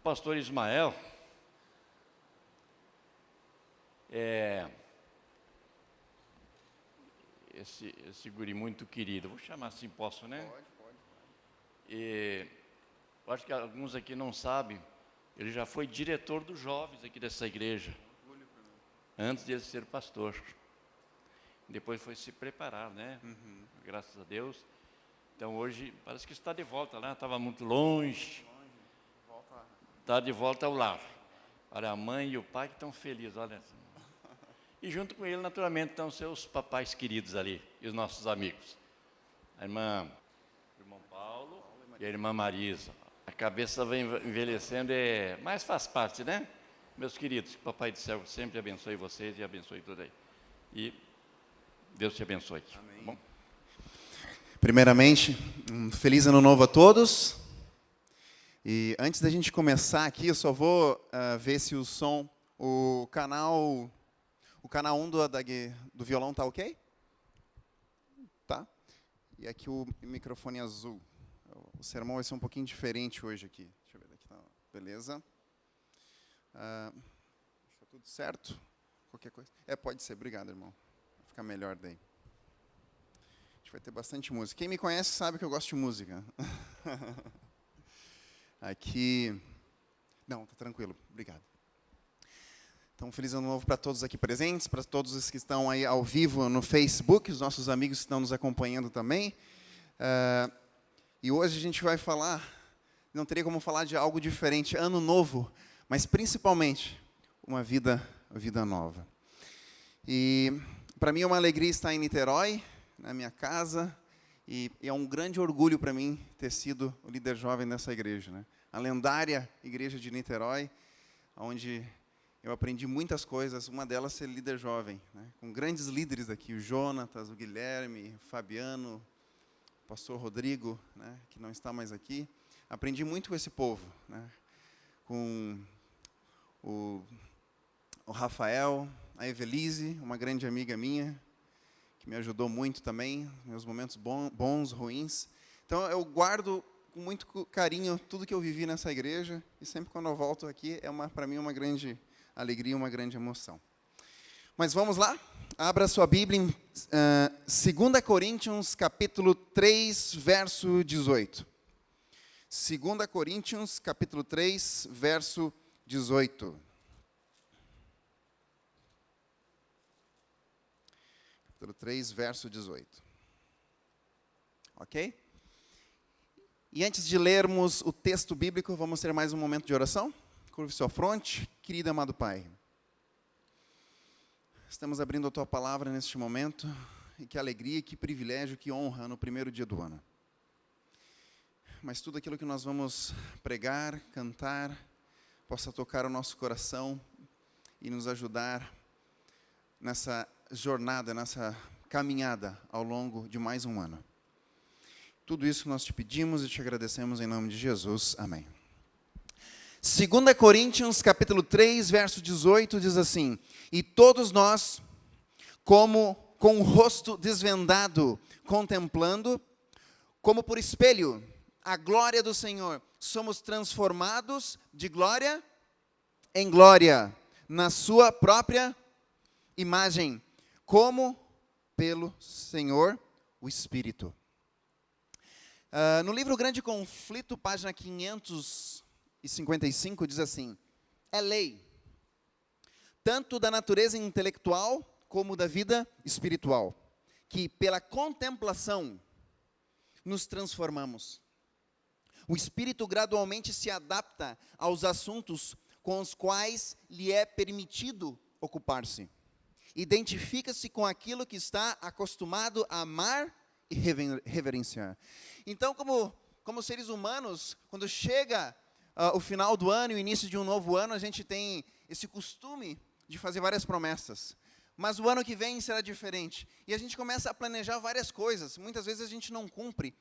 pastor Ismael, esse guri muito querido, vou chamar assim, posso, né? Pode. E eu acho que alguns aqui não sabem, ele já foi diretor dos jovens aqui dessa igreja, antes de ele ser pastor. Depois foi se preparar, né? Graças a Deus. Então hoje parece que está de volta lá, estava muito longe. Está de volta ao lar. Olha, a mãe e o pai que estão felizes, olha. E junto com ele, naturalmente, estão seus papais queridos ali, e os nossos amigos. O irmão Paulo e a irmã Marisa. A cabeça vem envelhecendo, mas faz parte, né? Meus queridos, que o Papai do Céu sempre abençoe vocês e abençoe tudo aí. E Deus te abençoe. Amém. Tá bom? Primeiramente, um feliz ano novo a todos. E antes da gente começar aqui, eu só vou ver se o som, o canal 1 do violão tá ok? Tá? E aqui o microfone azul. O sermão vai ser um pouquinho diferente hoje aqui. Deixa eu ver daqui. Tá. Beleza. Está tudo certo? Qualquer coisa? Pode ser. Obrigado, irmão. Vai ficar melhor daí. A gente vai ter bastante música. Quem me conhece sabe que eu gosto de música. Aqui... Não, tá tranquilo. Obrigado. Então, feliz ano novo para todos aqui presentes, para todos os que estão aí ao vivo no Facebook, os nossos amigos que estão nos acompanhando também. E hoje a gente vai falar, não teria como falar de algo diferente, ano novo, mas principalmente uma vida nova. E para mim é uma alegria estar em Niterói, na minha casa, e é um grande orgulho para mim ter sido o líder jovem dessa igreja, né? A lendária igreja de Niterói, onde eu aprendi muitas coisas, uma delas ser líder jovem, né? Com grandes líderes aqui, o Jonatas, o Guilherme, o Fabiano, o pastor Rodrigo, né, que não está mais aqui. Aprendi muito com esse povo, né? Com o Rafael, a Evelise, uma grande amiga minha, que me ajudou muito também, meus momentos bons, ruins. Então, eu guardo com muito carinho tudo que eu vivi nessa igreja, e sempre quando eu volto aqui, para mim, uma grande alegria, uma grande emoção. Mas vamos lá? Abra sua Bíblia em 2 Coríntios, capítulo 3, verso 18. 2 Coríntios, capítulo 3, verso 18. Capítulo 3, verso 18. Ok? E antes de lermos o texto bíblico, vamos ter mais um momento de oração? Curve sua fronte, querido amado Pai. Estamos abrindo a Tua palavra neste momento, e que alegria, que privilégio, que honra no primeiro dia do ano. Mas tudo aquilo que nós vamos pregar, cantar, possa tocar o nosso coração e nos ajudar nessa jornada, nessa caminhada ao longo de mais um ano. Tudo isso nós te pedimos e te agradecemos em nome de Jesus. Amém. 2 Coríntios, capítulo 3, verso 18, diz assim: E todos nós, como com o rosto desvendado, contemplando, como por espelho, a glória do Senhor, somos transformados de glória em glória, na sua própria imagem, como pelo Senhor, o Espírito. No livro Grande Conflito, página 555, diz assim: é lei, tanto da natureza intelectual como da vida espiritual, que pela contemplação nos transformamos. O espírito gradualmente se adapta aos assuntos com os quais lhe é permitido ocupar-se. Identifica-se com aquilo que está acostumado a amar e reverenciar. Então, como seres humanos, quando chega o final do ano e o início de um novo ano, a gente tem esse costume de fazer várias promessas. Mas o ano que vem será diferente. E a gente começa a planejar várias coisas. Muitas vezes a gente não cumpre,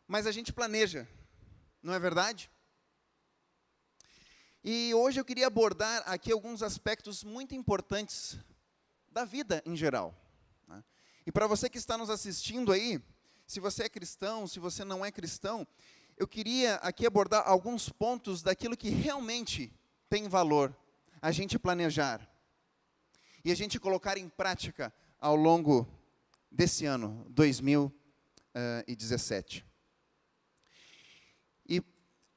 mas a gente planeja. Não é verdade? E hoje eu queria abordar aqui alguns aspectos muito importantes da vida em geral. E para você que está nos assistindo aí, se você é cristão, se você não é cristão, eu queria aqui abordar alguns pontos daquilo que realmente tem valor a gente planejar e a gente colocar em prática ao longo desse ano, 2017. E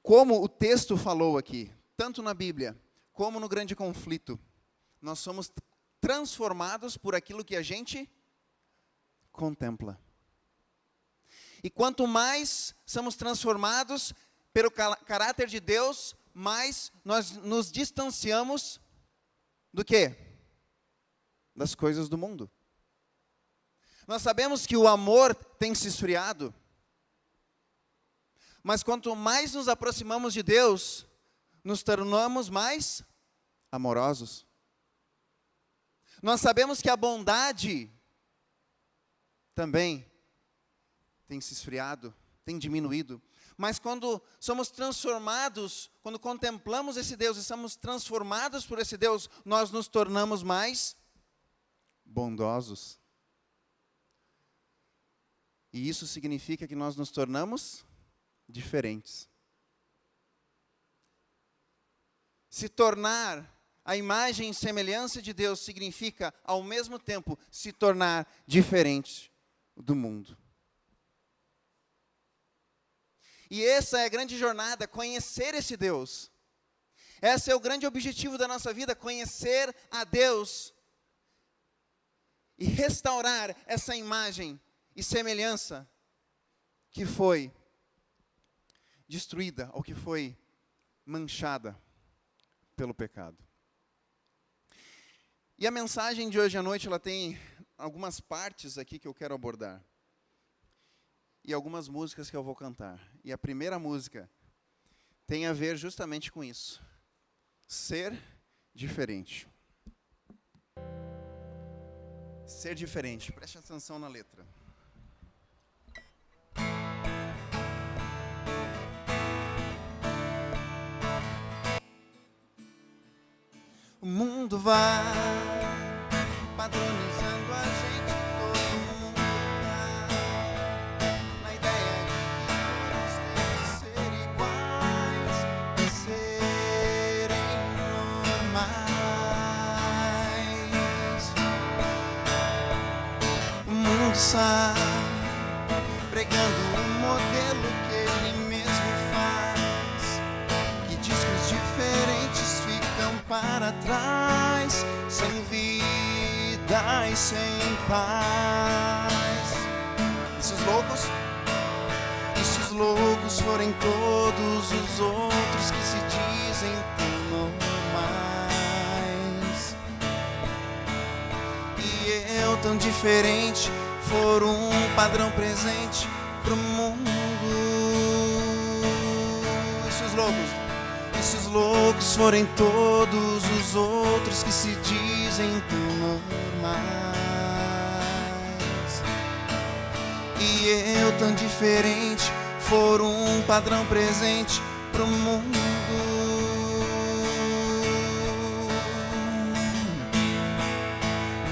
como o texto falou aqui, tanto na Bíblia como no Grande Conflito, nós somos transformados por aquilo que a gente contempla. E quanto mais somos transformados pelo caráter de Deus, mais nós nos distanciamos do quê? Das coisas do mundo. Nós sabemos que o amor tem se esfriado, mas quanto mais nos aproximamos de Deus, nos tornamos mais amorosos. Nós sabemos que a bondade também tem se esfriado, tem diminuído. Mas quando somos transformados, quando contemplamos esse Deus e somos transformados por esse Deus, nós nos tornamos mais bondosos. E isso significa que nós nos tornamos diferentes. Se tornar a imagem e semelhança de Deus significa, ao mesmo tempo, se tornar diferente do mundo. E essa é a grande jornada, conhecer esse Deus. Esse é o grande objetivo da nossa vida, conhecer a Deus e restaurar essa imagem e semelhança que foi destruída ou que foi manchada pelo pecado. E a mensagem de hoje à noite, ela tem algumas partes aqui que eu quero abordar. E algumas músicas que eu vou cantar. E a primeira música tem a ver justamente com isso. Ser diferente. Ser diferente. Preste atenção na letra. O mundo vai padronizando a gente, todo mundo tá na ideia de que todos têm que ser iguais e serem normais. O mundo sai pregando um modelo que ele mesmo faz, que diz que os diferentes ficam para trás, sem vida e sem paz. E se os loucos forem todos os outros que se dizem tão normais, e eu tão diferente for um padrão presente pro mundo. E se os loucos forem todos os outros que se dizem tão normais, e eu tão diferente for um padrão presente pro mundo.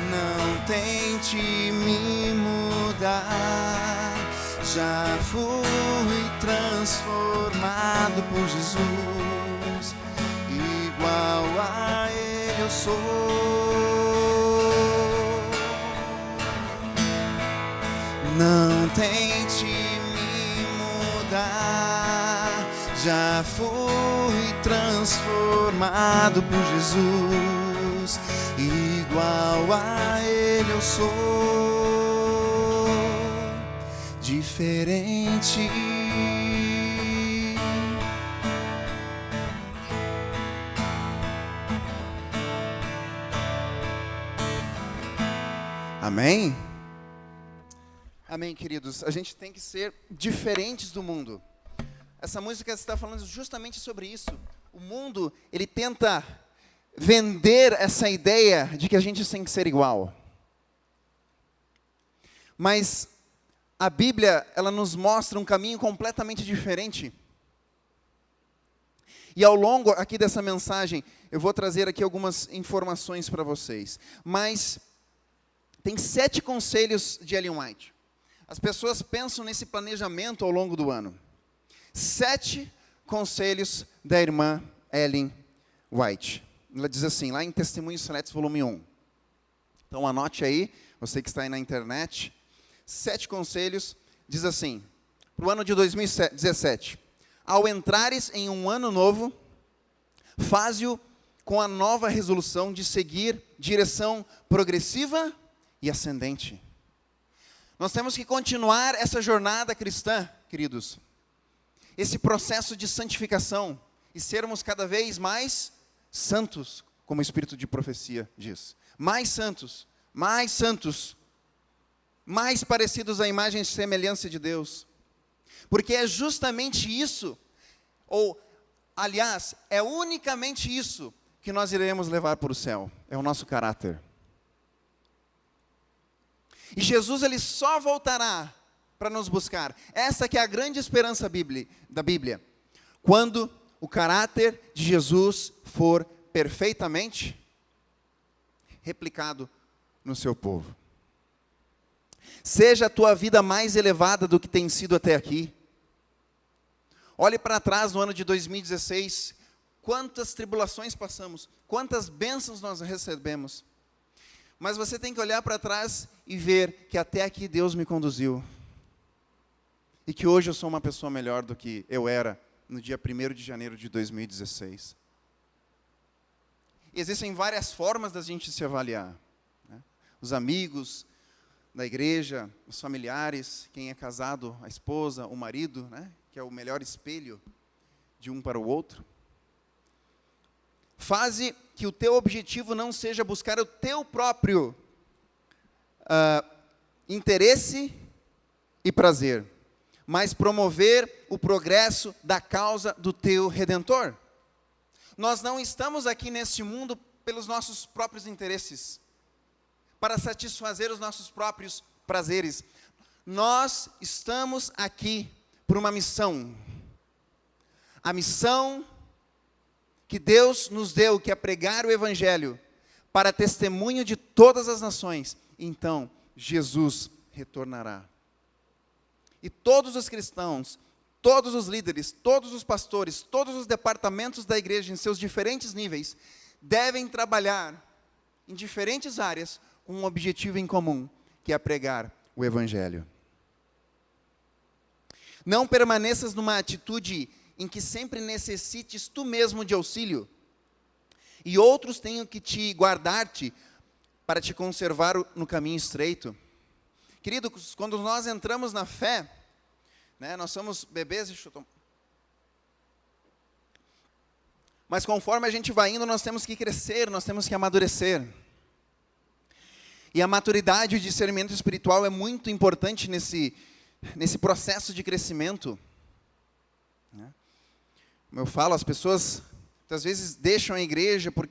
Não tente me mudar, já fui transformado por Jesus, igual a Ele eu sou. Não tente me mudar, já fui transformado por Jesus, igual a Ele eu sou, diferente. Amém? Amém, queridos. A gente tem que ser diferentes do mundo. Essa música está falando justamente sobre isso. O mundo, ele tenta vender essa ideia de que a gente tem que ser igual. Mas a Bíblia, ela nos mostra um caminho completamente diferente. E ao longo aqui dessa mensagem, eu vou trazer aqui algumas informações para vocês. Mas tem 7 conselhos de Ellen White. As pessoas pensam nesse planejamento ao longo do ano. 7 conselhos da irmã Ellen White. Ela diz assim, lá em Testemunhos Seletos, volume 1. Então anote aí, você que está aí na internet. 7 conselhos, diz assim, para o ano de 2017. Ao entrares em um ano novo, faze-o com a nova resolução de seguir direção progressiva e ascendente. Nós temos que continuar essa jornada cristã, queridos. Esse processo de santificação e sermos cada vez mais santos, como o Espírito de profecia diz. Mais santos, mais parecidos à imagem e semelhança de Deus. Porque é justamente isso, ou, aliás, é unicamente isso que nós iremos levar para o céu. É o nosso caráter. E Jesus, ele só voltará para nos buscar. Essa que é a grande esperança da Bíblia. Quando o caráter de Jesus for perfeitamente replicado no seu povo. Seja a tua vida mais elevada do que tem sido até aqui. Olhe para trás no ano de 2016, quantas tribulações passamos, quantas bênçãos nós recebemos. Mas você tem que olhar para trás e ver que até aqui Deus me conduziu. E que hoje eu sou uma pessoa melhor do que eu era no dia 1º de janeiro de 2016. Existem várias formas da gente se avaliar. Né? Os amigos da igreja, os familiares, quem é casado, a esposa, o marido, né? Que é o melhor espelho de um para o outro. Faze que o teu objetivo não seja buscar o teu próprio interesse e prazer, mas promover o progresso da causa do teu Redentor. Nós não estamos aqui neste mundo pelos nossos próprios interesses, para satisfazer os nossos próprios prazeres. Nós estamos aqui por uma missão. A missão que Deus nos deu, que é pregar o Evangelho, para testemunho de todas as nações. Então, Jesus retornará. E todos os cristãos, todos os líderes, todos os pastores, todos os departamentos da igreja, em seus diferentes níveis, devem trabalhar em diferentes áreas, com um objetivo em comum, que é pregar o Evangelho. Não permaneças numa atitude em que sempre necessites tu mesmo de auxílio, e outros tenham que te guardar-te para te conservar no caminho estreito. Queridos, quando nós entramos na fé, né, nós somos bebês, mas conforme a gente vai indo, nós temos que crescer, nós temos que amadurecer. E a maturidade e o discernimento espiritual é muito importante nesse processo de crescimento. Né? Como eu falo, as pessoas, muitas vezes, deixam a igreja por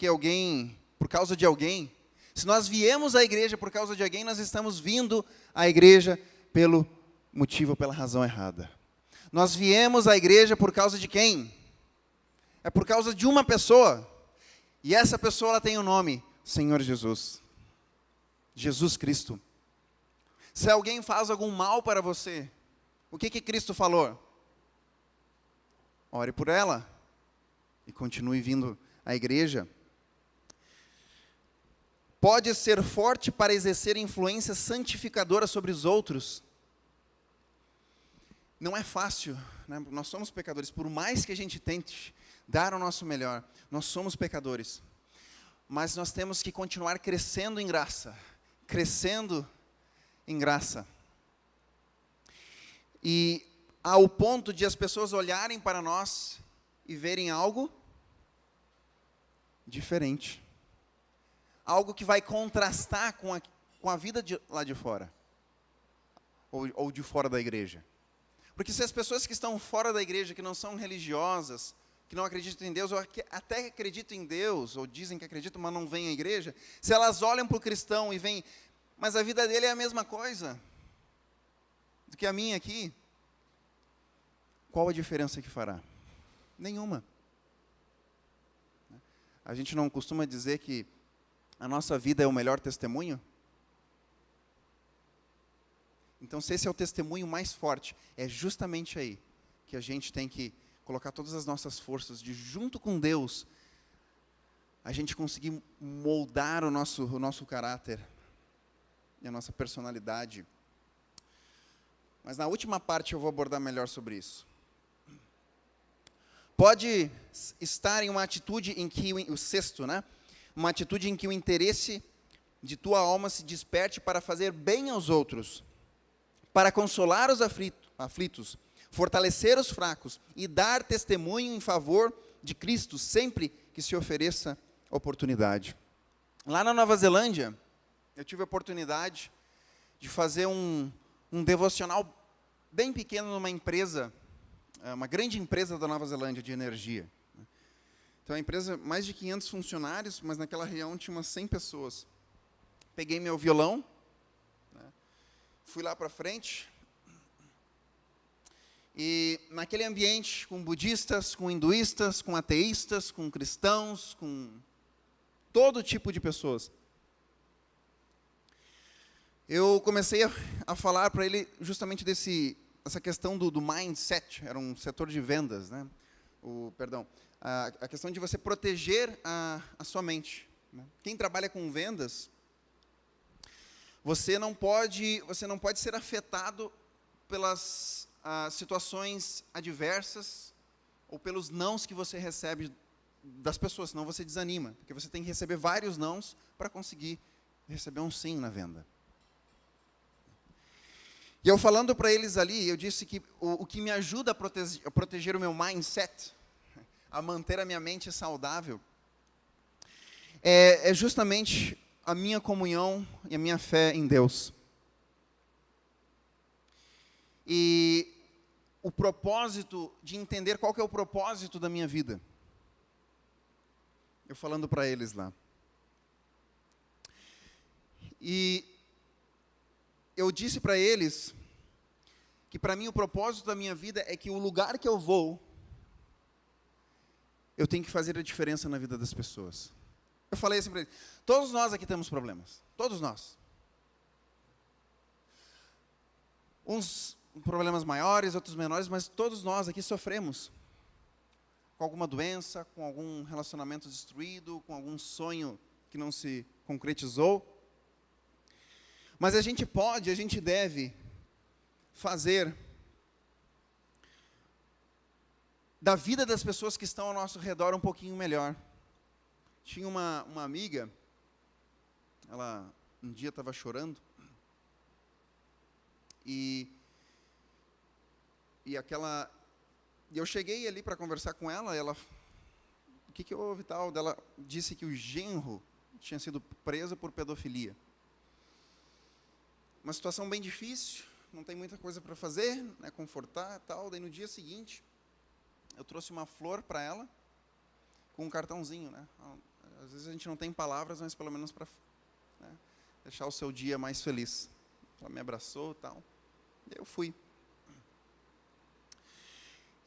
causa de alguém. Se nós viemos à igreja por causa de alguém, nós estamos vindo à igreja pelo motivo, pela razão errada. Nós viemos à igreja por causa de quem? É por causa de uma pessoa. E essa pessoa, ela tem o nome, Senhor Jesus. Jesus Cristo. Se alguém faz algum mal para você, o que Cristo falou? Ore por ela e continue vindo à igreja. Pode ser forte para exercer influência santificadora sobre os outros. Não é fácil, né? Nós somos pecadores, por mais que a gente tente dar o nosso melhor, nós somos pecadores. Mas nós temos que continuar crescendo em graça. Crescendo em graça. E ao ponto de as pessoas olharem para nós e verem algo diferente. Algo que vai contrastar com a vida lá de fora. Ou de fora da igreja. Porque se as pessoas que estão fora da igreja, que não são religiosas, que não acreditam em Deus, ou até acreditam em Deus, ou dizem que acreditam, mas não vêm à igreja, se elas olham para o cristão e veem, mas a vida dele é a mesma coisa do que a minha aqui, qual a diferença que fará? Nenhuma. A gente não costuma dizer que a nossa vida é o melhor testemunho? Então, se esse é o testemunho mais forte, é justamente aí que a gente tem que colocar todas as nossas forças de, junto com Deus, a gente conseguir moldar o nosso caráter e a nossa personalidade. Mas na última parte eu vou abordar melhor sobre isso. Pode estar em uma atitude em que, o sexto, né? Uma atitude em que o interesse de tua alma se desperte para fazer bem aos outros, para consolar os aflitos, fortalecer os fracos e dar testemunho em favor de Cristo sempre que se ofereça oportunidade. Lá na Nova Zelândia, eu tive a oportunidade de fazer um devocional bem pequeno numa empresa, uma grande empresa da Nova Zelândia de energia. Então, a empresa, mais de 500 funcionários, mas naquela reunião tinha umas 100 pessoas. Peguei meu violão, né, fui lá para frente, e naquele ambiente, com budistas, com hinduístas, com ateístas, com cristãos, com todo tipo de pessoas, eu comecei a falar para ele justamente essa questão do mindset. Era um setor de vendas, né? A questão de você proteger a sua mente, né? Quem trabalha com vendas, você não pode ser afetado pelas situações adversas ou pelos nãos que você recebe das pessoas, senão você desanima, porque você tem que receber vários nãos para conseguir receber um sim na venda. E eu falando para eles ali, eu disse que o que me ajuda a proteger o meu mindset, a manter a minha mente saudável, é justamente a minha comunhão e a minha fé em Deus. E o propósito de entender qual que é o propósito da minha vida. Eu falando para eles lá. E eu disse para eles que para mim o propósito da minha vida é que o lugar que eu vou, eu tenho que fazer a diferença na vida das pessoas. Eu falei assim para eles: todos nós aqui temos problemas, todos nós. Uns problemas maiores, outros menores, mas todos nós aqui sofremos com alguma doença, com algum relacionamento destruído, com algum sonho que não se concretizou. Mas a gente deve fazer da vida das pessoas que estão ao nosso redor um pouquinho melhor. Tinha uma amiga, ela um dia estava chorando, e eu cheguei ali para conversar com ela, o que houve tal? Ela disse que o genro tinha sido preso por pedofilia. Uma situação bem difícil, não tem muita coisa para fazer, né, confortar tal. Daí no dia seguinte, eu trouxe uma flor para ela, com um cartãozinho, né? Às vezes a gente não tem palavras, mas pelo menos para, né, deixar o seu dia mais feliz. Ela me abraçou tal, e eu fui.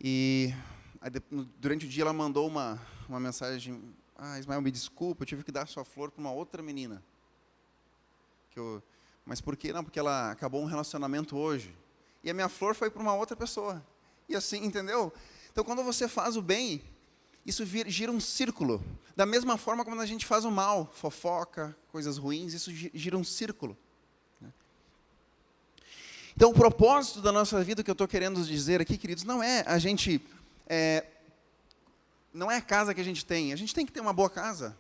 E aí, durante o dia ela mandou uma mensagem: Ismael, me desculpa, eu tive que dar sua flor para uma outra menina. Mas por quê? Não, porque ela acabou um relacionamento hoje. E a minha flor foi para uma outra pessoa. E assim, entendeu? Então, quando você faz o bem, isso gira um círculo. Da mesma forma como a gente faz o mal, fofoca, coisas ruins, isso gira um círculo. Então, o propósito da nossa vida, que eu estou querendo dizer aqui, queridos, não é não é a casa que a gente tem. A gente tem que ter uma boa casa.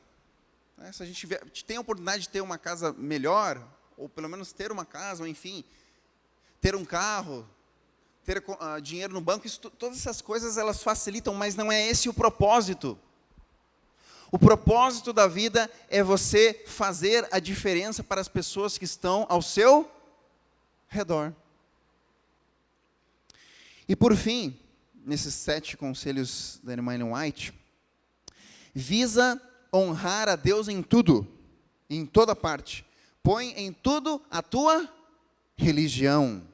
Né? Se a gente tem a oportunidade de ter uma casa melhor, ou pelo menos ter uma casa, ou enfim, ter um carro, ter dinheiro no banco, todas essas coisas elas facilitam, mas não é esse o propósito. O propósito da vida é você fazer a diferença para as pessoas que estão ao seu redor. E por fim, nesses 7 conselhos da irmã Ellen White, visa honrar a Deus em tudo, em toda parte. Põe em tudo a tua religião.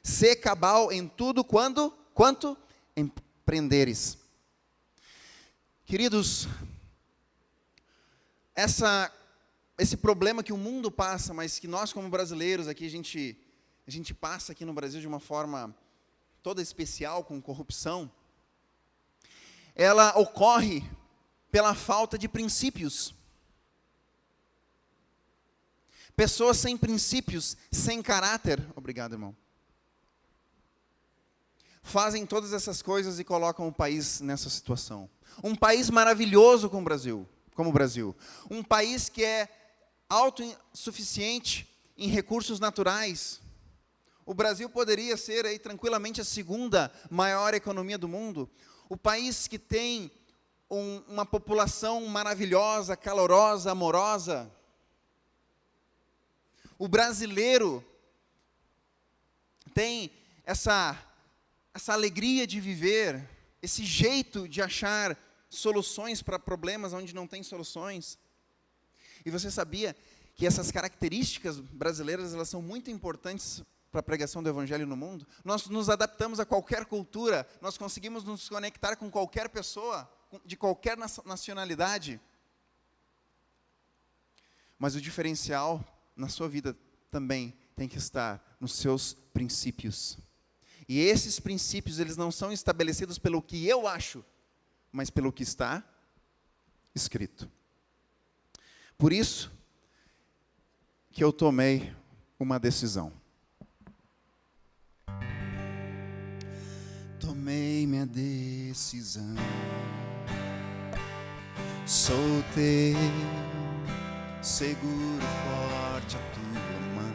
Sê cabal em tudo quanto empreenderes. Queridos, esse problema que o mundo passa, mas que nós como brasileiros aqui, a gente passa aqui no Brasil de uma forma toda especial com corrupção, ela ocorre pela falta de princípios. Pessoas sem princípios, sem caráter, obrigado, irmão, fazem todas essas coisas e colocam o país nessa situação. Um país maravilhoso como o Brasil. Um país que é autossuficiente em recursos naturais. O Brasil poderia ser aí tranquilamente a segunda maior economia do mundo. O país que tem uma população maravilhosa, calorosa, amorosa. O brasileiro tem essa alegria de viver, esse jeito de achar soluções para problemas onde não tem soluções. E você sabia que essas características brasileiras, elas são muito importantes para a pregação do Evangelho no mundo? Nós nos adaptamos a qualquer cultura, nós conseguimos nos conectar com qualquer pessoa, de qualquer nacionalidade. Mas o diferencial na sua vida também tem que estar nos seus princípios. E esses princípios, eles não são estabelecidos pelo que eu acho, mas pelo que está escrito. Por isso que eu tomei uma decisão. Tomei minha decisão. Sou teu, seguro, forte a tua mão.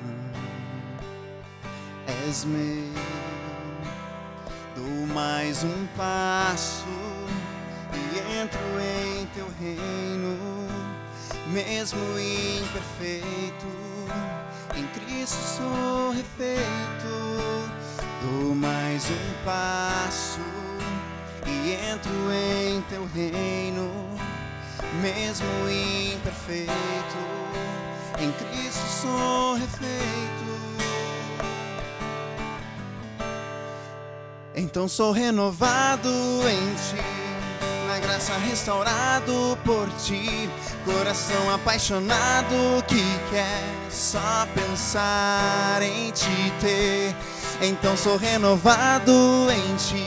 És meu, dou mais um passo e entro em teu reino, mesmo imperfeito, em Cristo sou refeito. Dou mais um passo e entro em teu reino, mesmo imperfeito, em Cristo sou refeito. Então sou renovado em ti, na graça restaurado por ti, coração apaixonado que quer só pensar em te ter. Então sou renovado em ti,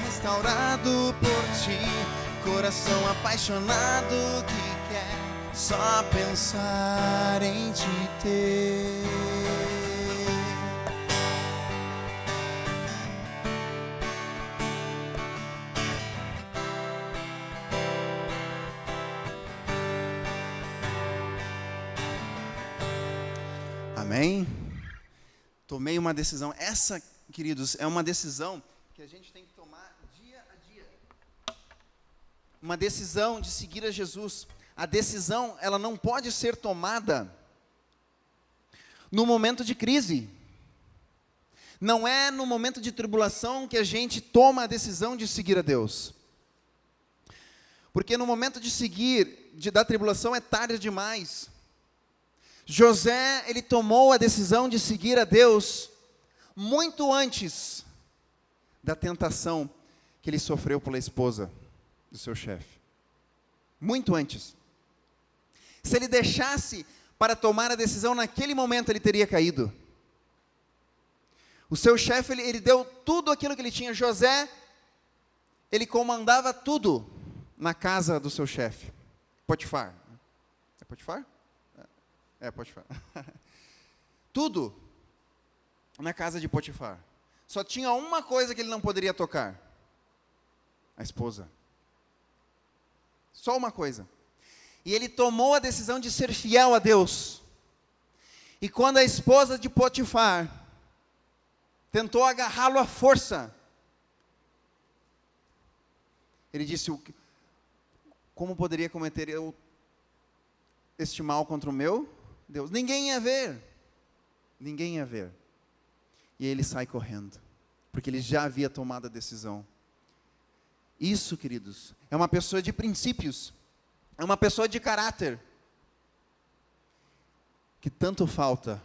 restaurado por ti, coração apaixonado que quer só pensar em te ter. Amém? Tomei uma decisão. Essa, queridos, é uma decisão que a gente tem que tomar dia a dia. Uma decisão de seguir a Jesus. A decisão, ela não pode ser tomada no momento de crise. Não é no momento de tribulação que a gente toma a decisão de seguir a Deus. Porque no momento da tribulação é tarde demais. José, ele tomou a decisão de seguir a Deus muito antes da tentação que ele sofreu pela esposa do seu chefe. Muito antes. Se ele deixasse para tomar a decisão naquele momento, ele teria caído. O seu chefe, ele deu tudo aquilo que ele tinha. José, ele comandava tudo na casa do seu chefe. Potifar. É Potifar? É, Potifar. Tudo na casa de Potifar. Só tinha uma coisa que ele não poderia tocar: a esposa. Só uma coisa. E ele tomou a decisão de ser fiel a Deus. E quando a esposa de Potifar tentou agarrá-lo à força, ele disse: como poderia cometer eu este mal contra o meu Deus? Ninguém ia ver. Ninguém ia ver. E ele sai correndo, porque ele já havia tomado a decisão. Isso, queridos, é uma pessoa de princípios, é uma pessoa de caráter, que tanto falta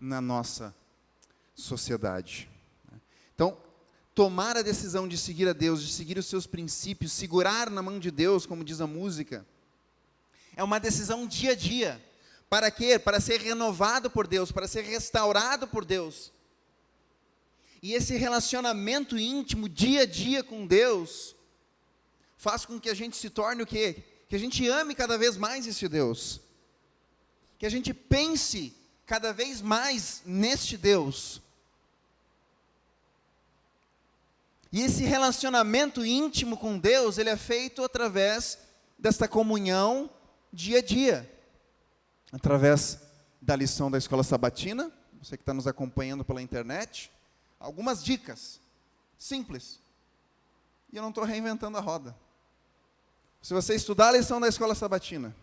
na nossa sociedade. Então, tomar a decisão de seguir a Deus, de seguir os seus princípios, segurar na mão de Deus, como diz a música, é uma decisão dia a dia. Para quê? Para ser renovado por Deus, para ser restaurado por Deus. E esse relacionamento íntimo, dia a dia com Deus, faz com que a gente se torne o quê? Que a gente ame cada vez mais esse Deus. Que a gente pense cada vez mais neste Deus. E esse relacionamento íntimo com Deus, ele é feito através desta comunhão dia a dia. Através da lição da Escola Sabatina, você que está nos acompanhando pela internet, algumas dicas simples. E eu não estou reinventando a roda. Se você estudar a lição da Escola Sabatina,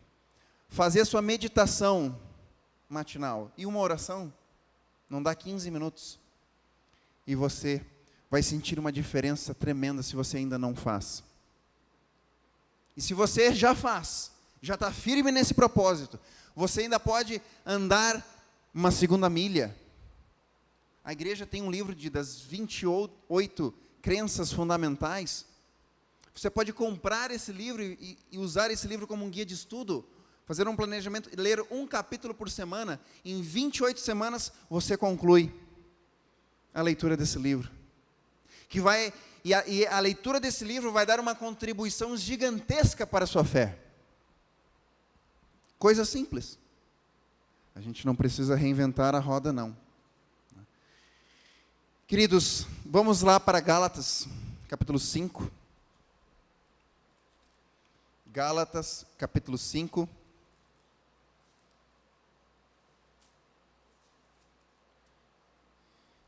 fazer a sua meditação matinal e uma oração, não dá 15 minutos. E você vai sentir uma diferença tremenda se você ainda não faz. E se você já faz, já está firme nesse propósito, você ainda pode andar uma segunda milha. A igreja tem um livro das 28 crenças fundamentais. Você pode comprar esse livro e usar esse livro como um guia de estudo, fazer um planejamento, ler um capítulo por semana. Em 28 semanas você conclui a leitura desse livro. E a leitura desse livro vai dar uma contribuição gigantesca para a sua fé. Coisa simples. A gente não precisa reinventar a roda, não. Queridos, vamos lá para Gálatas, capítulo 5. Gálatas, capítulo 5.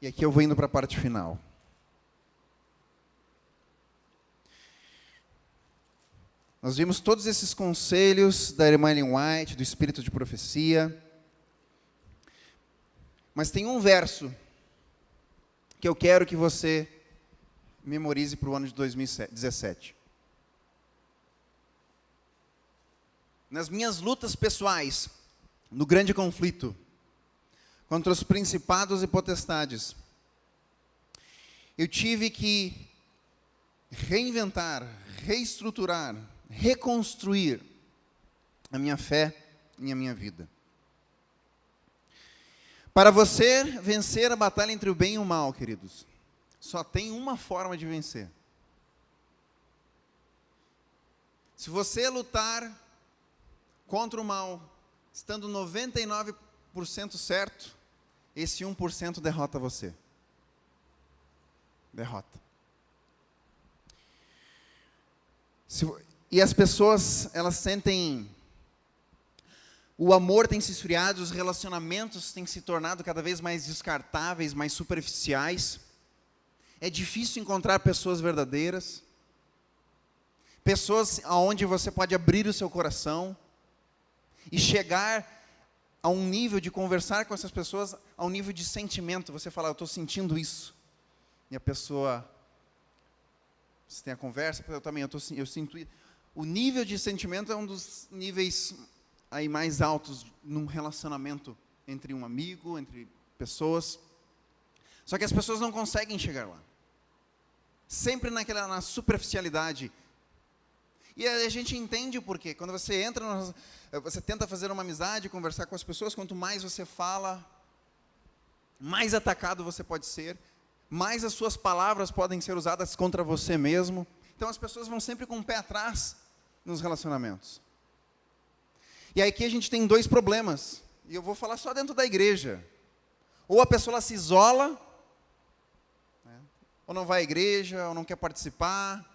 E aqui eu vou indo para a parte final. Nós vimos todos esses conselhos da irmã Ellen White, do espírito de profecia. Mas tem um verso que eu quero que você memorize para o ano de 2017. Nas minhas lutas pessoais, no grande conflito, contra os principados e potestades, eu tive que reinventar, reestruturar, reconstruir a minha fé e a minha vida. Para você vencer a batalha entre o bem e o mal, queridos, só tem uma forma de vencer. Se você lutar contra o mal, estando 99% certo, esse 1% derrota você. Derrota. E as pessoas, elas sentem, o amor tem se esfriado, os relacionamentos têm se tornado cada vez mais descartáveis, mais superficiais. É difícil encontrar pessoas verdadeiras, pessoas aonde você pode abrir o seu coração e chegar a um nível de conversar com essas pessoas, a um nível de sentimento. Você fala, eu estou sentindo isso. E a pessoa, você tem a conversa, eu também, eu sinto isso. O nível de sentimento é um dos níveis aí mais altos num relacionamento entre um amigo, entre pessoas. Só que as pessoas não conseguem chegar lá. Sempre na superficialidade. E a gente entende o porquê. Quando você entra, você tenta fazer uma amizade, conversar com as pessoas, quanto mais você fala, mais atacado você pode ser, mais as suas palavras podem ser usadas contra você mesmo. Então as pessoas vão sempre com o pé atrás nos relacionamentos. E aí aqui a gente tem dois problemas, e eu vou falar só dentro da igreja. Ou a pessoa se isola, né, ou não vai à igreja, ou não quer participar,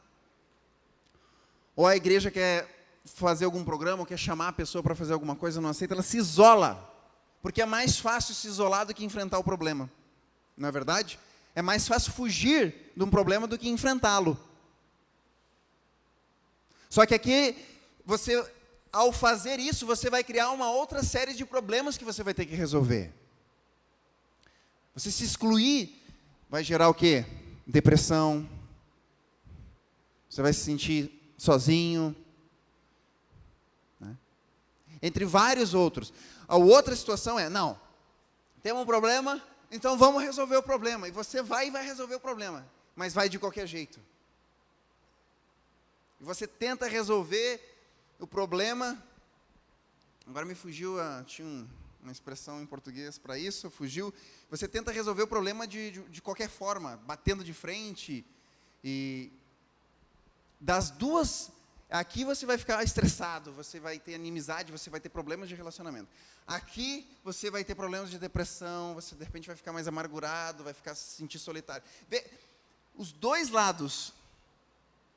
ou a igreja quer fazer algum programa, ou quer chamar a pessoa para fazer alguma coisa, não aceita, ela se isola, porque é mais fácil se isolar do que enfrentar o problema. Não é verdade? É mais fácil fugir de um problema do que enfrentá-lo. Só que aqui, ao fazer isso, você vai criar uma outra série de problemas que você vai ter que resolver. Você se excluir vai gerar o quê? Depressão. Você vai se sentir sozinho. Né? Entre vários outros. A outra situação é, não, temos um problema, então vamos resolver o problema. E você vai resolver o problema, mas vai de qualquer jeito. E você tenta resolver o problema. Agora me fugiu, tinha uma expressão em português para isso, fugiu. Você tenta resolver o problema de qualquer forma, batendo de frente. E das duas, aqui você vai ficar estressado, você vai ter inimizade, você vai ter problemas de relacionamento. Aqui você vai ter problemas de depressão, você de repente vai ficar mais amargurado, vai ficar se sentir solitário. Os dois lados,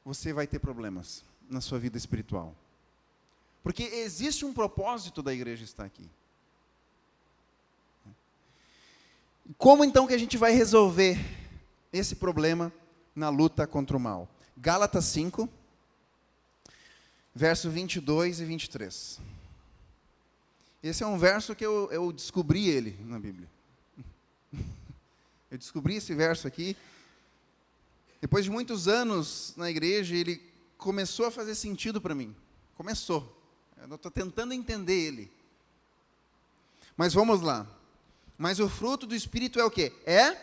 você vai ter problemas na sua vida espiritual. Porque existe um propósito da igreja estar aqui. Como então que a gente vai resolver esse problema na luta contra o mal? Gálatas 5, verso 22 e 23. Esse é um verso que eu descobri ele na Bíblia. Eu descobri esse verso aqui. Depois de muitos anos na igreja, ele começou a fazer sentido para mim. Começou. Eu estou tentando entender ele. Mas vamos lá. Mas o fruto do Espírito é o quê? É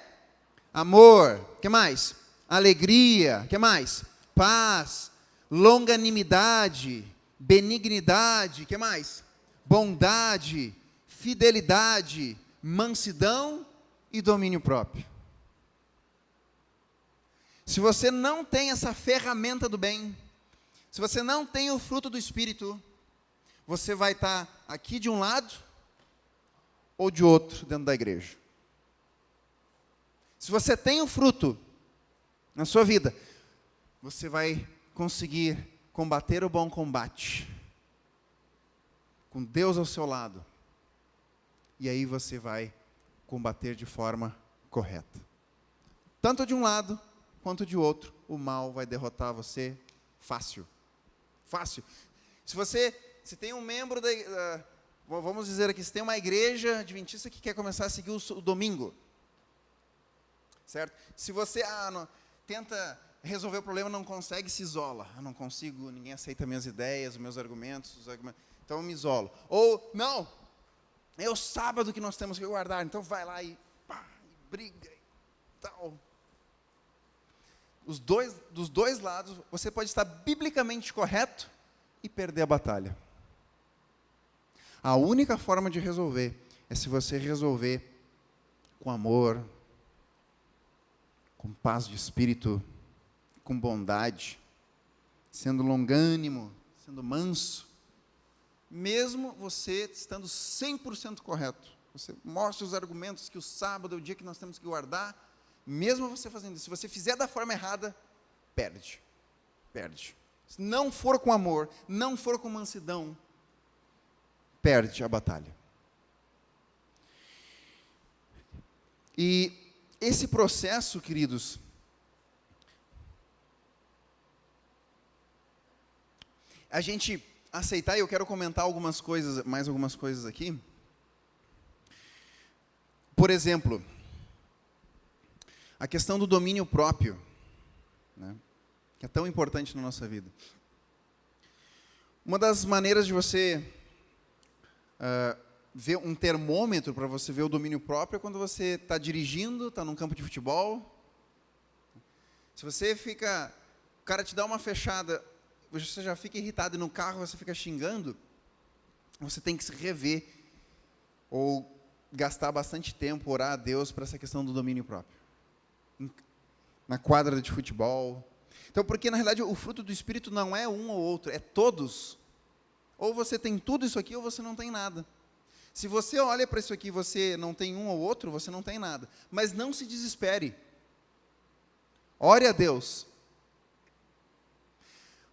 amor. O que mais? Alegria. O que mais? Paz. Longanimidade. Benignidade. O que mais? Bondade. Fidelidade. Mansidão e domínio próprio. Se você não tem essa ferramenta do bem, se você não tem o fruto do Espírito, você vai estar aqui de um lado ou de outro dentro da igreja. Se você tem o fruto na sua vida, você vai conseguir combater o bom combate, com Deus ao seu lado. E aí você vai combater de forma correta. Tanto de um lado quanto de outro, o mal vai derrotar você fácil. Fácil. Se tem um membro vamos dizer aqui, se tem uma igreja adventista que quer começar a seguir o domingo, certo? Se você tenta resolver o problema, não consegue, se isola. Eu não consigo, ninguém aceita minhas ideias, meus argumentos, então eu me isolo. Ou, não, é o sábado que nós temos que guardar, então vai lá e briga e tal. Dos dois lados, você pode estar biblicamente correto e perder a batalha. A única forma de resolver é se você resolver com amor, com paz de espírito, com bondade, sendo longânimo, sendo manso, mesmo você estando 100% correto. Você mostra os argumentos que o sábado é o dia que nós temos que guardar, mesmo você fazendo isso. Se você fizer da forma errada, perde. Perde. Se não for com amor, não for com mansidão, perde a batalha. E esse processo, queridos, a gente aceitar, e eu quero comentar mais algumas coisas aqui. Por exemplo, a questão do domínio próprio, né, que é tão importante na nossa vida. Uma das maneiras de você ver um termômetro para você ver o domínio próprio é quando você está dirigindo, está num campo de futebol. Se você o cara te dá uma fechada, você já fica irritado e no carro você fica xingando, você tem que se rever ou gastar bastante tempo, orar a Deus para essa questão do domínio próprio. Na quadra de futebol. Então, porque na realidade o fruto do Espírito não é um ou outro, é todos. Ou você tem tudo isso aqui ou você não tem nada. Se você olha para isso aqui e você não tem um ou outro, você não tem nada. Mas não se desespere. Ore a Deus.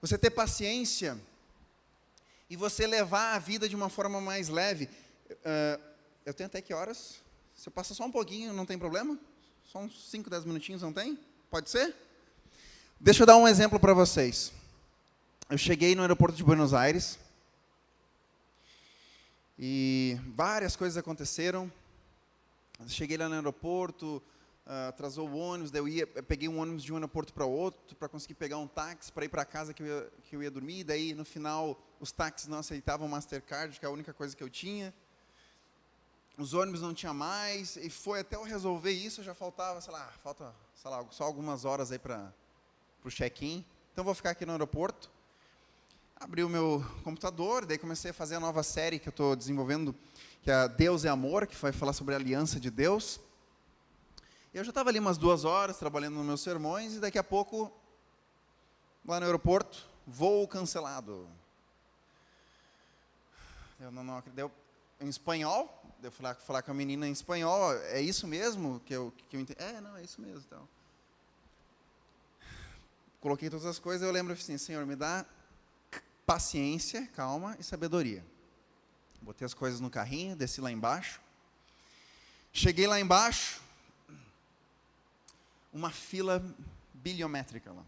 Você ter paciência e você levar a vida de uma forma mais leve. Eu tenho até que horas? Se eu passar só um pouquinho, não tem problema? Só uns 5, 10 minutinhos, não tem? Pode ser? Deixa eu dar um exemplo para vocês. Eu cheguei no aeroporto de Buenos Aires e várias coisas aconteceram. Eu cheguei lá no aeroporto, atrasou o ônibus, daí eu peguei um ônibus de um aeroporto para outro, para conseguir pegar um táxi, para ir para casa que eu ia dormir, daí no final os táxis não aceitavam Mastercard, que é a única coisa que eu tinha. Os ônibus não tinha mais, e foi até eu resolver isso, já faltava, só algumas horas aí para o check-in. Então, vou ficar aqui no aeroporto. abri o meu computador, daí comecei a fazer a nova série que eu estou desenvolvendo, que é Deus é Amor, que vai falar sobre a aliança de Deus. E eu já estava ali umas 2 horas trabalhando nos meus sermões, e daqui a pouco, lá no aeroporto, voo cancelado. Eu não acredito. Em espanhol, eu falar com a menina em espanhol, é isso mesmo que eu entendi? Não, é isso mesmo. Então. Coloquei todas as coisas, eu lembro assim, Senhor, me dá paciência, calma e sabedoria. Botei as coisas no carrinho, desci lá embaixo. Cheguei lá embaixo, uma fila biliométrica lá.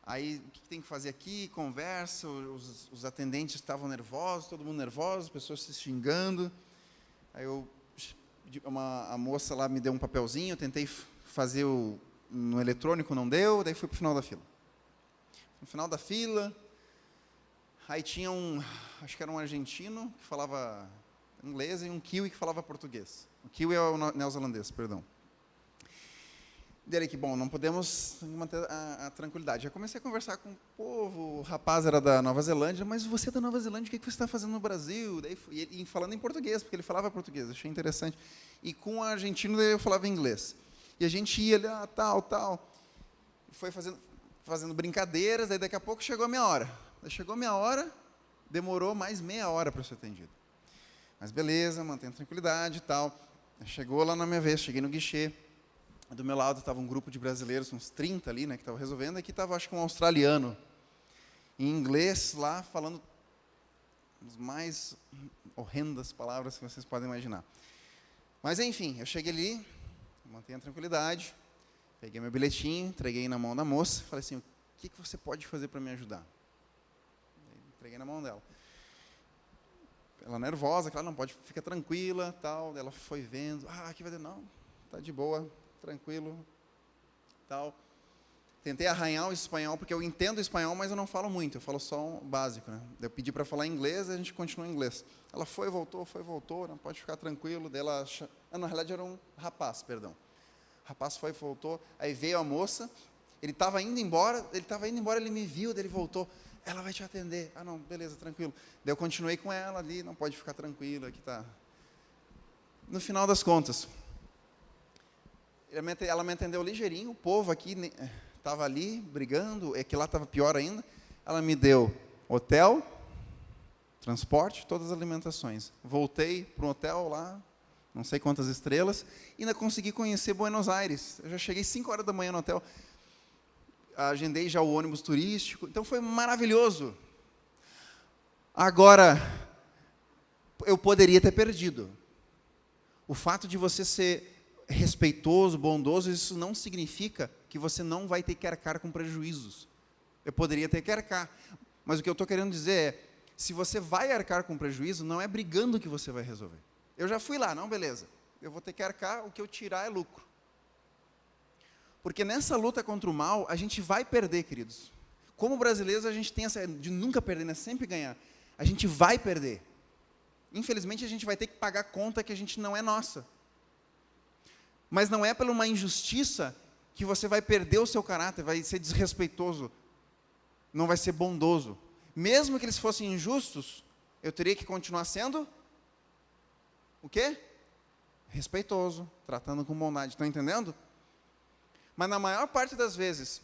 Aí, o que tem que fazer aqui? Conversa, os atendentes estavam nervosos, todo mundo nervoso, as pessoas se xingando. Aí a moça lá me deu um papelzinho, eu tentei fazer no eletrônico, não deu, daí fui para o final da fila. No final da fila, aí tinha acho que era um argentino que falava inglês e um kiwi que falava português. O kiwi é o neozelandês, perdão. Dele que, bom, não podemos manter a tranquilidade. Já comecei a conversar com o povo, o rapaz era da Nova Zelândia, mas você é da Nova Zelândia, o que você está fazendo no Brasil? Daí, e falando em português, porque ele falava português, achei interessante. E com o argentino eu falava inglês. E a gente ia ali, tal. Foi fazendo brincadeiras, daí daqui a pouco chegou a minha hora. Daí chegou a minha hora, demorou mais meia hora para eu ser atendido. Mas beleza, mantém a tranquilidade e tal. Chegou lá na minha vez, cheguei no guichê. Do meu lado estava um grupo de brasileiros, uns 30 ali, que estavam resolvendo, e aqui estava, acho que um australiano, em inglês, lá, falando as mais horrendas palavras que vocês podem imaginar. Mas, enfim, eu cheguei ali, mantenha a tranquilidade, peguei meu bilhetinho, entreguei na mão da moça, falei assim, o que você pode fazer para me ajudar? Entreguei na mão dela. Ela nervosa, claro, não pode, fica tranquila, tal, ela foi vendo, aqui vai ter, não, tá de boa, tranquilo, tal. Tentei arranhar o espanhol, porque eu entendo o espanhol, mas eu não falo muito, eu falo só o básico, né? Eu pedi para falar inglês, e a gente continuou em inglês. Ela foi, voltou, não pode ficar tranquilo. Dela, na realidade era um rapaz, perdão. O rapaz foi, voltou, aí veio a moça, ele estava indo embora, ele me viu, daí ele voltou, ela vai te atender. Não, beleza, tranquilo. Daí eu continuei com ela ali, não pode ficar tranquilo, aqui tá. No final das contas, ela me atendeu ligeirinho, o povo aqui estava ali brigando, que lá estava pior ainda. Ela me deu hotel, transporte, todas as alimentações. Voltei para um hotel lá, não sei quantas estrelas, e ainda consegui conhecer Buenos Aires. Eu já cheguei 5 horas da manhã no hotel, agendei já o ônibus turístico, então foi maravilhoso. Agora, eu poderia ter perdido. O fato de você ser respeitoso, bondoso, isso não significa que você não vai ter que arcar com prejuízos. Eu poderia ter que arcar, mas o que eu estou querendo dizer é, se você vai arcar com prejuízo, não é brigando que você vai resolver. Eu já fui lá, não, beleza, eu vou ter que arcar, o que eu tirar é lucro. Porque nessa luta contra o mal, a gente vai perder, queridos. Como brasileiros, a gente tem essa de nunca perder, né? Sempre ganhar. A gente vai perder. Infelizmente, a gente vai ter que pagar conta que a gente não é nossa. Mas não é por uma injustiça que você vai perder o seu caráter, vai ser desrespeitoso, não vai ser bondoso. Mesmo que eles fossem injustos, eu teria que continuar sendo o quê? Respeitoso, tratando com bondade. Estão entendendo? Mas na maior parte das vezes,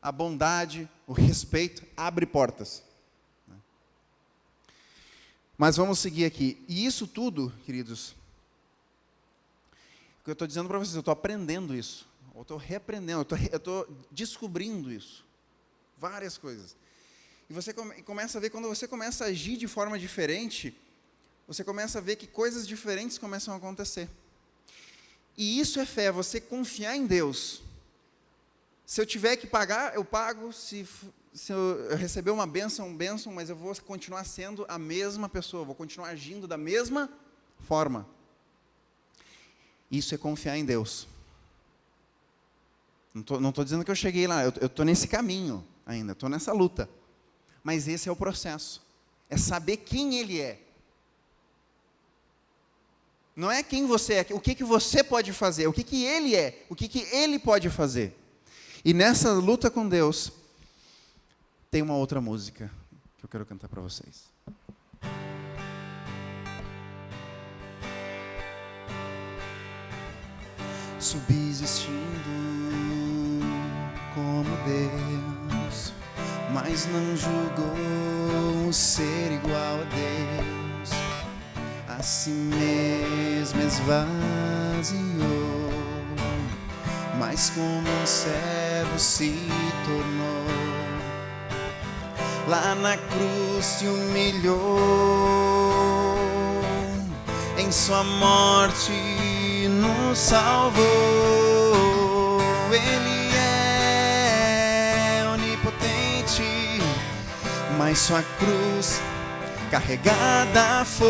a bondade, o respeito, abre portas. Mas vamos seguir aqui. E isso tudo, queridos, o que eu estou dizendo para vocês, eu estou aprendendo isso, eu estou reaprendendo, eu estou descobrindo isso, várias coisas. E você começa a ver, quando você começa a agir de forma diferente, você começa a ver que coisas diferentes começam a acontecer. E isso é fé, você confiar em Deus. Se eu tiver que pagar, eu pago, se eu receber uma bênção, mas eu vou continuar sendo a mesma pessoa, vou continuar agindo da mesma forma. Isso é confiar em Deus. Não estou dizendo que eu cheguei lá, eu estou nesse caminho ainda, estou nessa luta. Mas esse é o processo. É saber quem Ele é. Não é quem você é, o que você pode fazer, o que Ele é, o que Ele pode fazer. E nessa luta com Deus, tem uma outra música. que eu quero cantar para vocês. Subsistindo como Deus, mas não julgou ser igual a Deus. A si mesmo esvaziou, mas como um servo se tornou. Lá na cruz se humilhou, em sua morte nos salvou. Ele é onipotente, mas sua cruz carregada foi.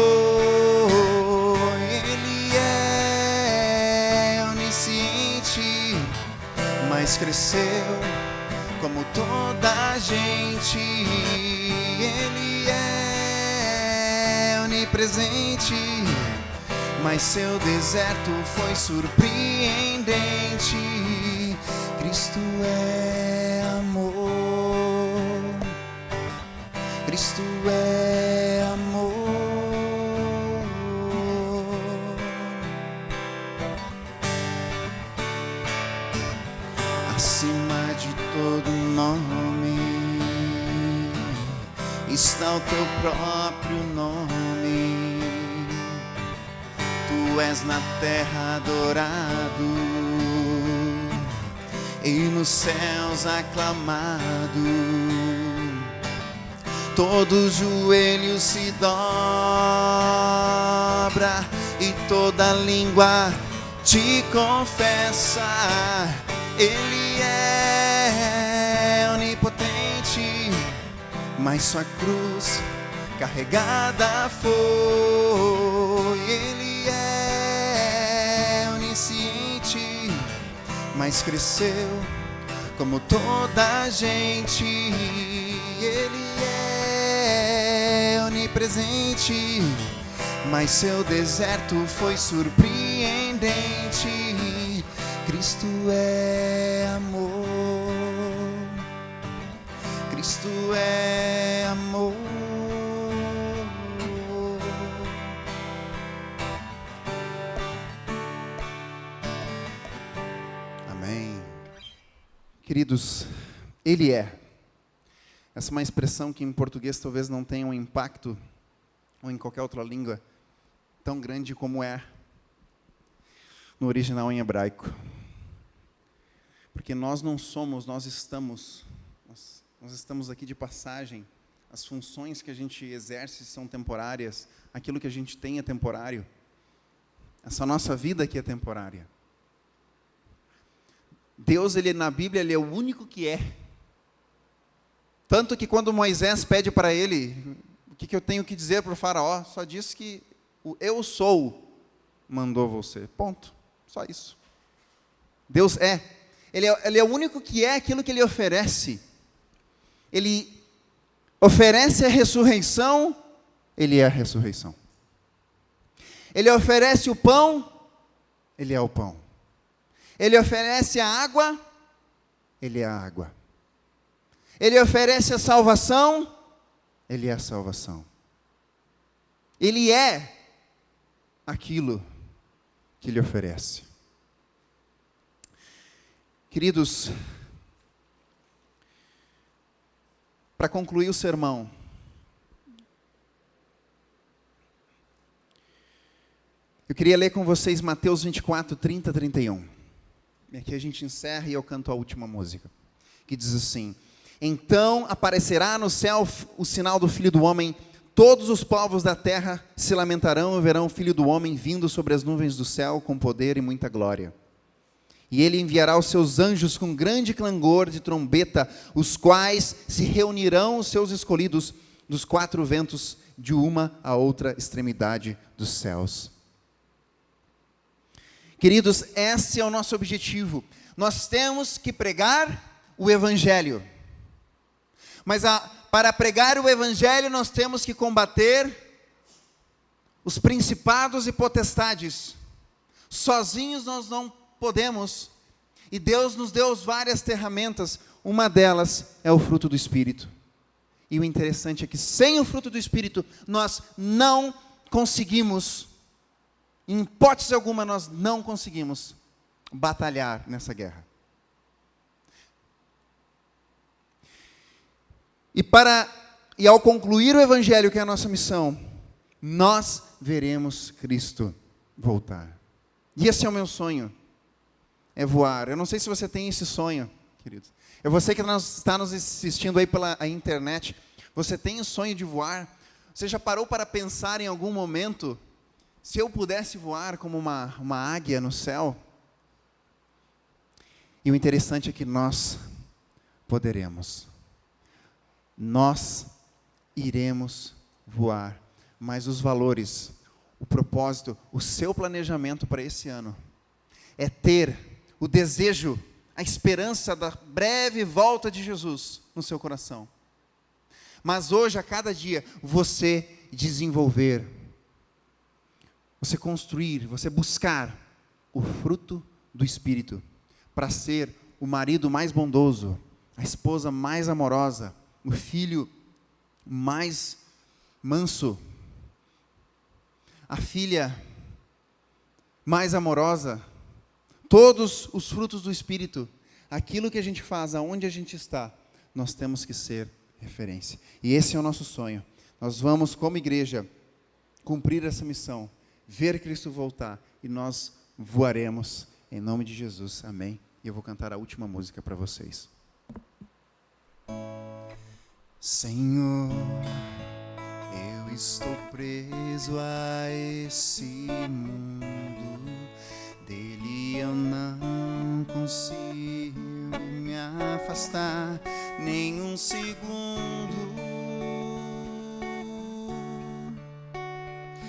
Ele é onisciente, mas cresceu como toda a gente. Ele é onipresente, mas seu deserto foi surpreendente. Cristo é amor, Cristo é amor. Acima de todo nome está o teu próprio nome. Tu és na terra adorado e nos céus aclamado. Todo joelho se dobra e toda língua te confessa. Ele é onipotente, mas sua cruz carregada foi. Ele é onisciente, mas cresceu como toda a gente. Ele é onipresente, mas seu deserto foi surpreendente. Cristo é amor, Cristo é amor. Amém. Queridos, Ele é. Essa é uma expressão que em português talvez não tenha um impacto, ou em qualquer outra língua, tão grande como é no original em hebraico. Porque nós não somos, nós estamos. Nós estamos aqui de passagem. As funções que a gente exerce são temporárias. Aquilo que a gente tem é temporário. Essa nossa vida aqui é temporária. Deus, Ele na Bíblia, Ele é o único que é. Tanto que quando Moisés pede para ele, o que eu tenho que dizer para o faraó? Só diz que o eu sou mandou você. Ponto. Só isso. Deus é. Ele é o único que é aquilo que Ele oferece. Ele oferece a ressurreição, Ele é a ressurreição. Ele oferece o pão, Ele é o pão. Ele oferece a água, Ele é a água. Ele oferece a salvação, Ele é a salvação. Ele é aquilo que Ele oferece. Queridos, para concluir o sermão, eu queria ler com vocês Mateus 24, 30, 31. E aqui a gente encerra e eu canto a última música, que diz assim: então aparecerá no céu o sinal do Filho do Homem, todos os povos da terra se lamentarão e verão o Filho do Homem vindo sobre as nuvens do céu com poder e muita glória. E Ele enviará os seus anjos com grande clangor de trombeta, os quais se reunirão os seus escolhidos dos quatro ventos, de uma a outra extremidade dos céus. Queridos, esse é o nosso objetivo. Nós temos que pregar o Evangelho. Mas para pregar o Evangelho, nós temos que combater os principados e potestades. Sozinhos nós não podemos, e Deus nos deu várias ferramentas, uma delas é o fruto do Espírito, E o interessante é que sem o fruto do Espírito, nós não conseguimos, em hipótese alguma, nós não conseguimos batalhar nessa guerra. E ao concluir o Evangelho, que é a nossa missão, nós veremos Cristo voltar. E esse é o meu sonho, é voar. Eu não sei se você tem esse sonho, queridos. É você que está nos assistindo aí pela internet. Você tem o sonho de voar? Você já parou para pensar em algum momento, se eu pudesse voar como uma águia no céu? E o interessante é que nós poderemos. Nós iremos voar. Mas os valores, o propósito, o seu planejamento para esse ano é ter o desejo, a esperança da breve volta de Jesus no seu coração. Mas hoje, a cada dia, você desenvolver, você construir, você buscar o fruto do Espírito para ser o marido mais bondoso, a esposa mais amorosa, o filho mais manso, a filha mais amorosa, todos os frutos do Espírito, aquilo que a gente faz, aonde a gente está, nós temos que ser referência. E esse é o nosso sonho. Nós vamos, como igreja, cumprir essa missão, ver Cristo voltar, e nós voaremos em nome de Jesus. Amém. E eu vou cantar a última música para vocês. Senhor, eu estou preso a esse mundo, dele eu não consigo me afastar nem um segundo.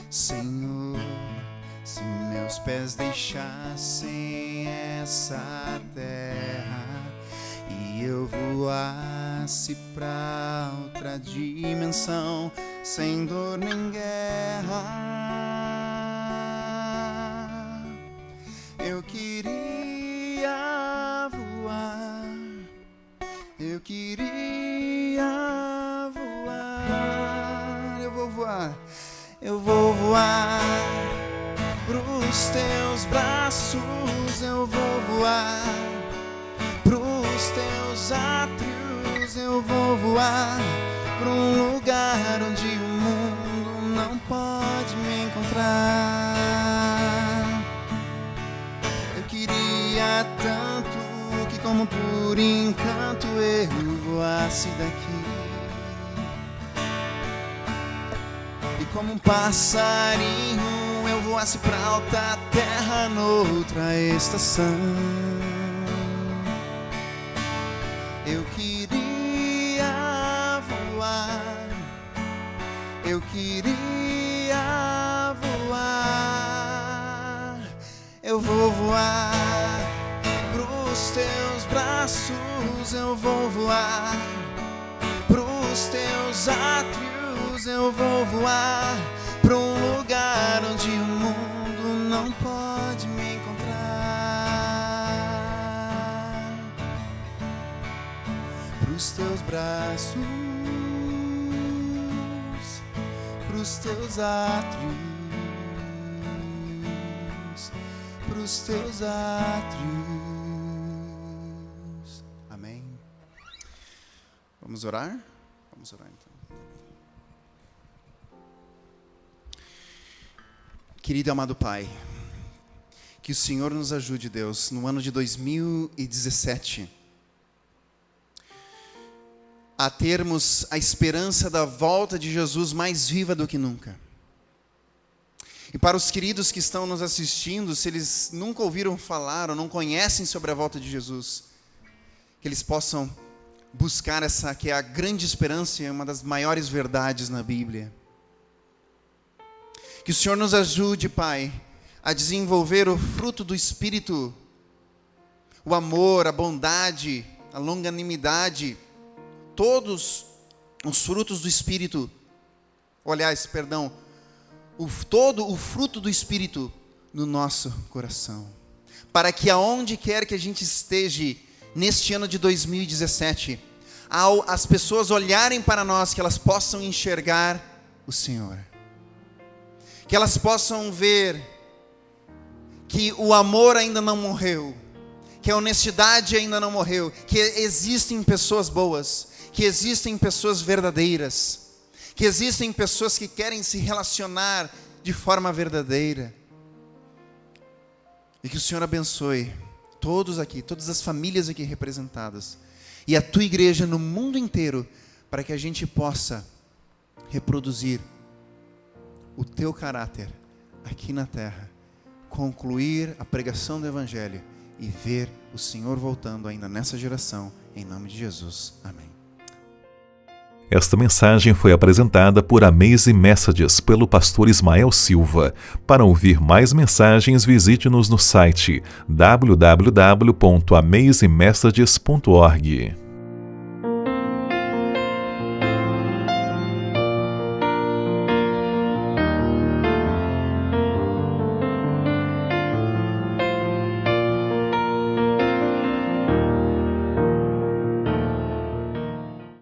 Senhor, se meus pés deixassem essa terra e eu voasse pra outra dimensão, sem dor nem guerra, eu queria voar, eu queria voar, eu vou voar, eu vou voar pros teus braços, eu vou voar pros teus átrios, eu vou voar pra um lugar onde o mundo não pode me encontrar. Eu queria tanto que, como por encanto, eu voasse daqui, e como um passarinho eu voasse pra alta terra noutra estação. Eu queria voar, eu queria voar, eu vou voar pros teus braços, eu vou voar pros teus átrios, eu vou voar pra um lugar onde o mundo não pode me encontrar. Pros teus braços, pros teus átrios, pros teus átrios. Amém. Vamos orar? Vamos orar então. Querido e amado Pai, que o Senhor nos ajude, Deus, no ano de 2017, a termos a esperança da volta de Jesus mais viva do que nunca. E para os queridos que estão nos assistindo, se eles nunca ouviram falar ou não conhecem sobre a volta de Jesus, que eles possam buscar essa que é a grande esperança e uma das maiores verdades na Bíblia. Que o Senhor nos ajude, Pai, a desenvolver o fruto do Espírito, o amor, a bondade, a longanimidade, todos os frutos do Espírito, todo o fruto do Espírito no nosso coração, para que aonde quer que a gente esteja neste ano de 2017, ao as pessoas olharem para nós, que elas possam enxergar o Senhor. Que elas possam ver que o amor ainda não morreu, que a honestidade ainda não morreu, que existem pessoas boas, que existem pessoas verdadeiras, que existem pessoas que querem se relacionar de forma verdadeira. E que o Senhor abençoe todos aqui, todas as famílias aqui representadas, e a tua igreja no mundo inteiro, para que a gente possa reproduzir o teu caráter aqui na terra, concluir a pregação do Evangelho e ver o Senhor voltando ainda nessa geração, em nome de Jesus. Amém. Esta mensagem foi apresentada por Amazing Messages pelo pastor Ismael Silva. Para ouvir mais mensagens, visite-nos no site www.amazingmessages.org.